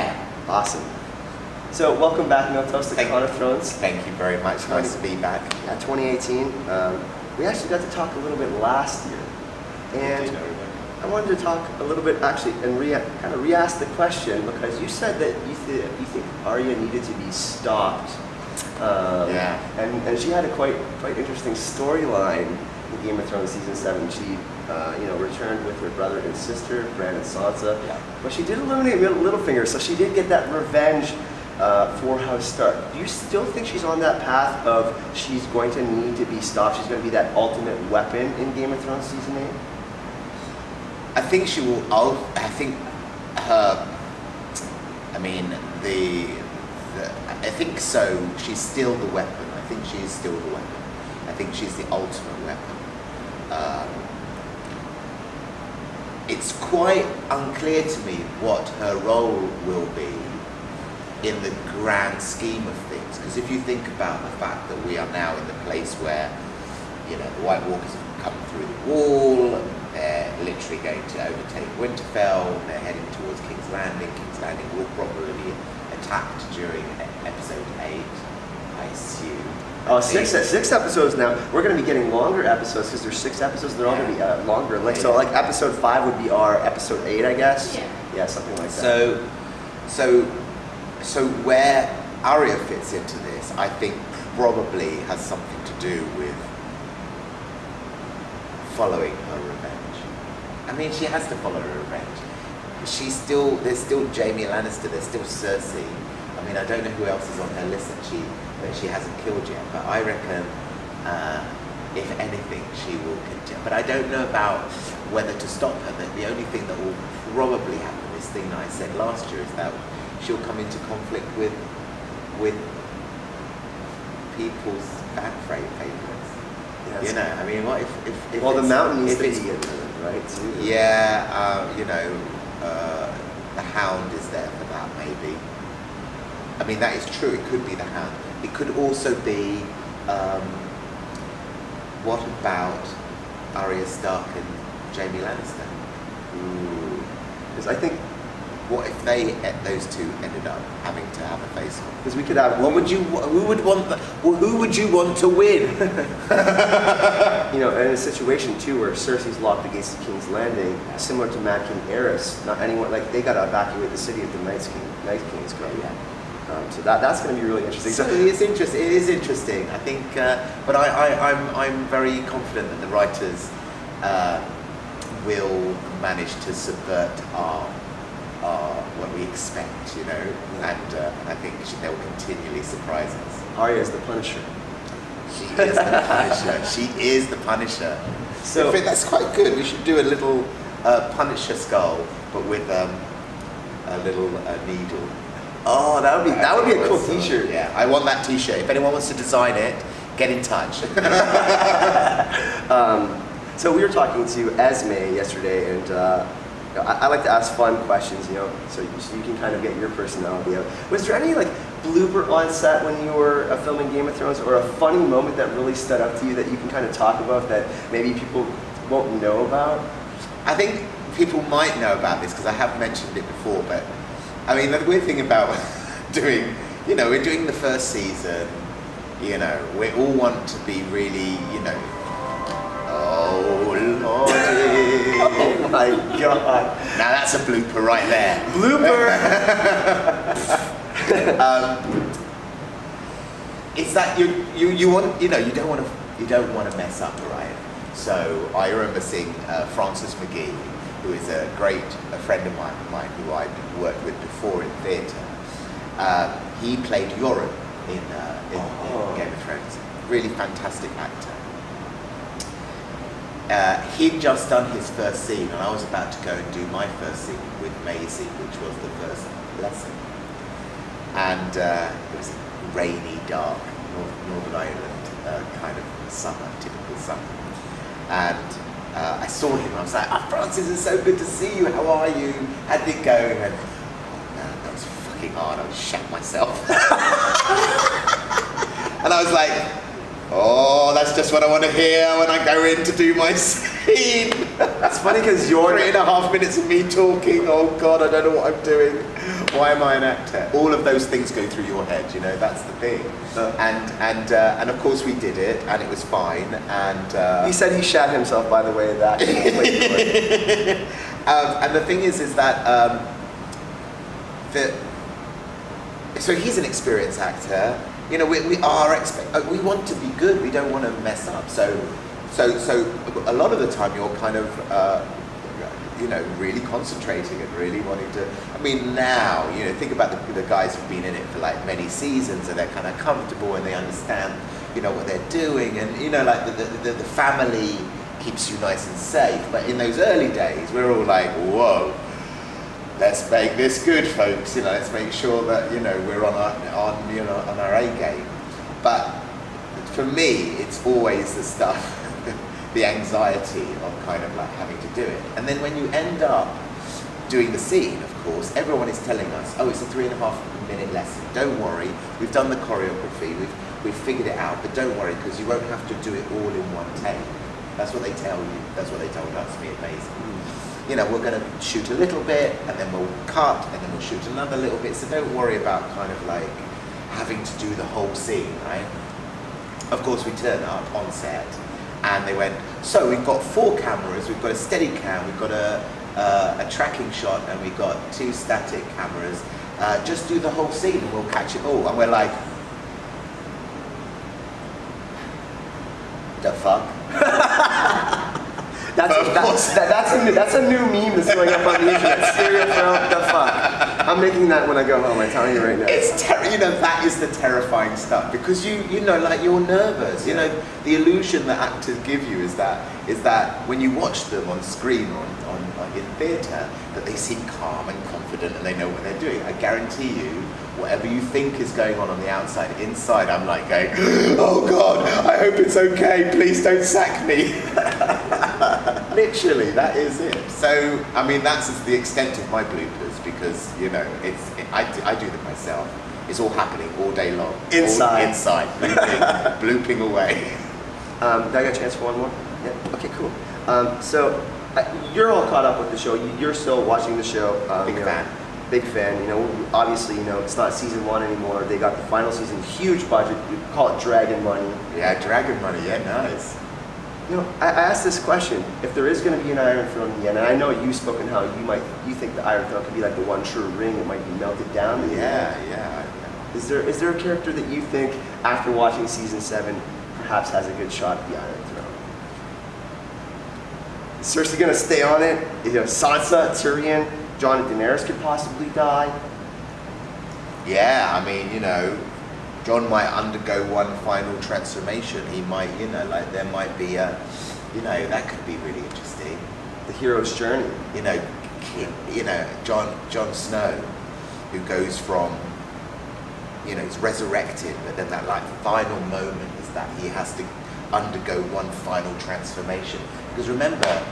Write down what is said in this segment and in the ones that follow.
Yeah. Awesome. So welcome back, Miltos, to Crown of Thrones. Thank you very much. Nice to be back. Yeah, 2018. We actually got to talk a little bit last year, and I wanted to talk a little bit actually and kind of re-ask the question, because you said that you think Arya needed to be stopped. Yeah. And she had a quite interesting storyline in Game of Thrones season 7. She returned with her brother and sister, Bran and Sansa. Yeah. But she did eliminate Littlefinger, so she did get that revenge for House Stark. Do you still think she's on that path of she's going to need to be stopped? She's going to be that ultimate weapon in Game of Thrones season 8? I think she will. I think her. I mean, I think so. She's still the weapon. I think she is still the weapon. I think she's the ultimate weapon. It's quite unclear to me what her role will be in the grand scheme of things. Because if you think about the fact that we are now in the place where, the White Walkers have come through the wall, they're literally going to overtake Winterfell, they're heading towards King's Landing. King's Landing will probably be attacked during episode 8, I assume. Oh, six episodes now. We're going to be getting longer episodes because there's 6 episodes. They're all going to be longer. So like episode 5 would be our episode 8, I guess. Yeah. Yeah, something like that. So where Arya fits into this, I think probably has something to do with following her revenge. I mean, she has to follow her revenge. There's still Jaime Lannister, there's still Cersei. I mean, I don't know who else is on her list that she hasn't killed yet, but I reckon, if anything, she will continue. But I don't know about whether to stop her. The only thing that will probably happen, this thing that I said last year, is that she'll come into conflict with people's fan favorites. Yeah, I mean, what if well, the Mountain needs to be in there, right? Too. Yeah, the Hound is there for that, maybe. I mean, that is true. It could be the Hound. It could also be, what about Arya Stark and Jaime Lannister? Because I think, what if those two ended up having to have a face-off? Because we could have. Who would you want to win? In a situation too where Cersei's locked against the King's Landing, similar to Mad King Aerys, not anyone they got to evacuate the city if the Night King's coming. Yeah. So that's going to be really interesting. So it is interesting. It is interesting. I think, but I'm very confident that the writers will manage to subvert what we expect, and I think they will continually surprise us. Arya is the Punisher. She is the Punisher. She is the Punisher. So I think that's quite good. We should do a little Punisher skull, but with a little needle. Oh, that would be a cool T-shirt. Yeah, I want that T-shirt. If anyone wants to design it, get in touch. So we were talking to Esme yesterday, and I like to ask fun questions, so you can kind of get your personality out. Was there any blooper on set when you were filming Game of Thrones, or a funny moment that really stood out to you that you can kind of talk about that maybe people won't know about? I think people might know about this because I have mentioned it before, but I mean, the weird thing about doing, we're doing the first season, we all want to be really, oh Lordy. Oh my God. Now that's a blooper right there. Blooper! It's that you want, you don't want to mess up, right? So I remember seeing Francis McGee, who is a friend of mine who I worked with before in theatre. He played Yoren in Game of Thrones. Really fantastic actor. He'd just done his first scene, and I was about to go and do my first scene with Maisie, which was the first lesson. And it was a rainy, dark Northern Ireland kind of summer, typical summer. And I saw him, and I was like, Francis, it's so good to see you, how are you? How did it go? And oh man, that was fucking hard, I was shat myself. And I was like, oh, that's just what I want to hear when I go in to do my scene. It's funny because you're 3.5 minutes of me talking. Oh God, I don't know what I'm doing. Why am I an actor? All of those things go through your head. You know, that's the thing. And of course we did it, and it was fine. And he said he shat himself, by the way. That. And the thing is that so he's an experienced actor. You know, we want to be good. We don't want to mess up. So a lot of the time you're kind of, you know, really concentrating and really wanting to. I mean, now, you know, think about the guys who've been in it for like many seasons, and they're kind of comfortable and they understand, you know, what they're doing, and you know, like the family keeps you nice and safe. But in those early days, we're all like, whoa. Let's make this good, folks. You know, let's make sure that, you know, we're on our A game. But for me, it's always the stuff, the anxiety of kind of like having to do it. And then when you end up doing the scene, of course, everyone is telling us, oh, it's a 3.5-minute lesson. Don't worry, we've done the choreography, we've figured it out, but don't worry, because you won't have to do it all in one take. That's what they tell you. That's what they told us, me and Maisie. You know, we're going to shoot a little bit, and then we'll cut, and then we'll shoot another little bit, so don't worry about kind of like having to do the whole scene, right? Of course, we turn up on set, and they went, so we've got 4 cameras, we've got a steady cam, we've got a tracking shot, and we've got 2 static cameras, just do the whole scene and we'll catch it all. And we're like, the fuck? That's a new meme that's going up on the internet. Syrio Forel, the fuck. I'm making that when I go home. I'm telling you right now. It's you know, that is the terrifying stuff, because you know, like, you're nervous. You know, the illusion that actors give you is that when you watch them on screen or in theatre, that they seem calm and confident and they know what they're doing. I guarantee you, whatever you think is going on the outside, inside, I'm like going, oh God, I hope it's okay. Please don't sack me. Literally, that is it. So, I mean, that's the extent of my bloopers, because, you know, I do them myself. It's all happening all day long. Inside. Inside, blooping away. Did I get a chance for one more? Yeah. Okay, cool. So, you're all caught up with the show. You're still watching the show. Big fan. Big fan. You know, obviously, you know, it's not season 1 anymore. They got the final season, huge budget. We call it Dragon Money. Yeah, Dragon Money. Yeah, nice. You know, I asked this question: if there is going to be an Iron Throne in the end, and I know you've spoken how you think the Iron Throne could be like the one true ring, it might be melted down. Yeah. Is there a character that you think, after watching season 7, perhaps has a good shot at the Iron Throne? Is Cersei going to stay on it? You know, Sansa, Tyrion, Jon and Daenerys could possibly die. Yeah, I mean, you know, Jon might undergo one final transformation. He might, you know, like there might be a, you know, that could be really interesting. The hero's journey. You know, Jon Snow, who goes from, you know, he's resurrected, but then that like final moment is that he has to undergo one final transformation. Because remember,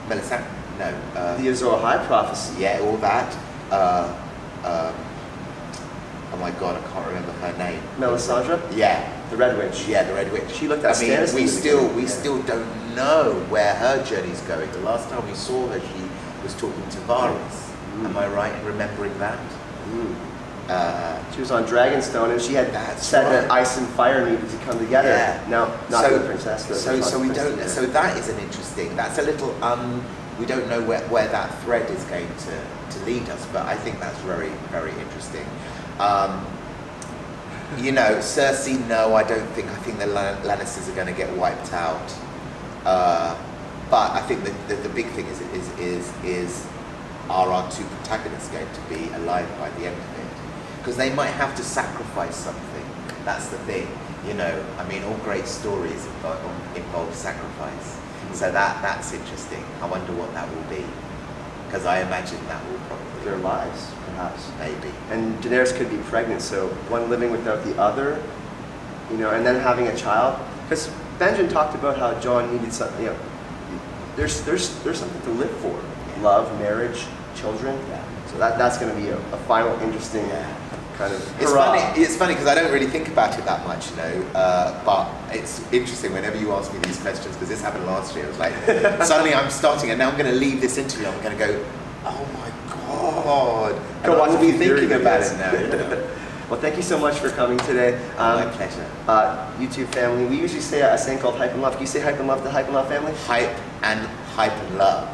Melisandre, the Azor Ahype prophecy. Yeah, all that. Oh my God, I can't remember her name. Melisandre? Yeah. The Red Witch. Yeah, the Red Witch. She looked at Stannis. We still don't know where her journey's going. The last time we saw her, she was talking to Varys. Am I right in remembering that? She was on Dragonstone, and she had said that ice and fire needed to come together. Yeah. No, not the princess. So we don't. So that is an interesting. That's a little. We don't know where that thread is going to lead us, but I think that's very, very interesting. You know, Cersei, no, I don't think. I think the Lannisters are going to get wiped out. But I think the big thing is are our 2 protagonists going to be alive by the end of it? Because they might have to sacrifice something. That's the thing. You know, I mean, all great stories involve sacrifice. So that's interesting. I wonder what that will be. Because I imagine that will probably their lives, perhaps. Maybe. And Daenerys could be pregnant, so one living without the other, you know, and then having a child. Because Benjen talked about how Jon needed something, you know, there's something to live for. Yeah. Love, marriage, children. Yeah. So that's going to be a final interesting kind of. It's hurrah. funny. It's funny because I don't really think about it that much, you know. But it's interesting whenever you ask me these questions, because this happened last year. It was like suddenly I'm starting, and now I'm going to leave this interview. I'm going to go, oh my god! And I will be thinking about it now. You know? Well, thank you so much for coming today. My pleasure. YouTube family, we usually say a saying called Hype and Love. Can you say Hype and Love to Hype and Love family? Hype and love.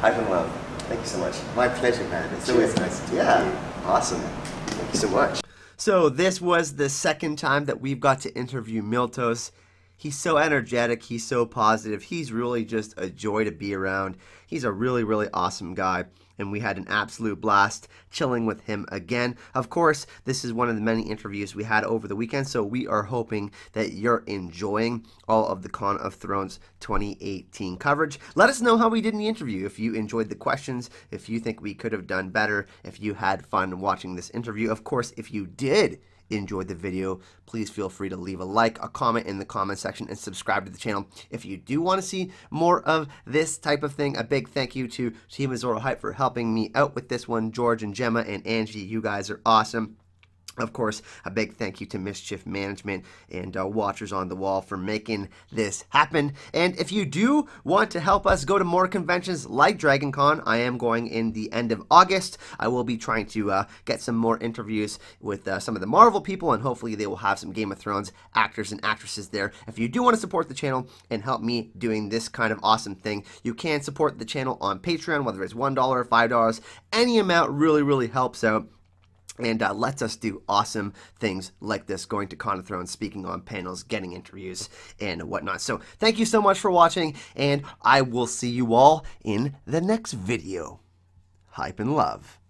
Hype and Love. Thank you so much. My pleasure, man. It's always nice to talk to you. Awesome. Thank you so much. So this was the second time that we've got to interview Miltos. He's so energetic, he's so positive, he's really just a joy to be around. He's a really, really awesome guy, and we had an absolute blast chilling with him again. Of course, this is one of the many interviews we had over the weekend, so we are hoping that you're enjoying all of the Con of Thrones 2018 coverage. Let us know how we did in the interview, if you enjoyed the questions, if you think we could have done better, if you had fun watching this interview. Of course, if you did enjoyed the video, please feel free to leave a like, a comment in the comment section, and subscribe to the channel. If you do want to see more of this type of thing, a big thank you to Team Azor Ahype for helping me out with this one. George and Gemma and Angie, you guys are awesome. Of course, a big thank you to Mischief Management and Watchers on the Wall for making this happen. And if you do want to help us go to more conventions like Dragon Con, I am going in the end of August. I will be trying to get some more interviews with some of the Marvel people, and hopefully they will have some Game of Thrones actors and actresses there. If you do want to support the channel and help me doing this kind of awesome thing, you can support the channel on Patreon, whether it's $1 or $5. Any amount really, really helps out and lets us do awesome things like this, going to Con of Thrones, speaking on panels, getting interviews, and whatnot. So thank you so much for watching, and I will see you all in the next video. Hype and love.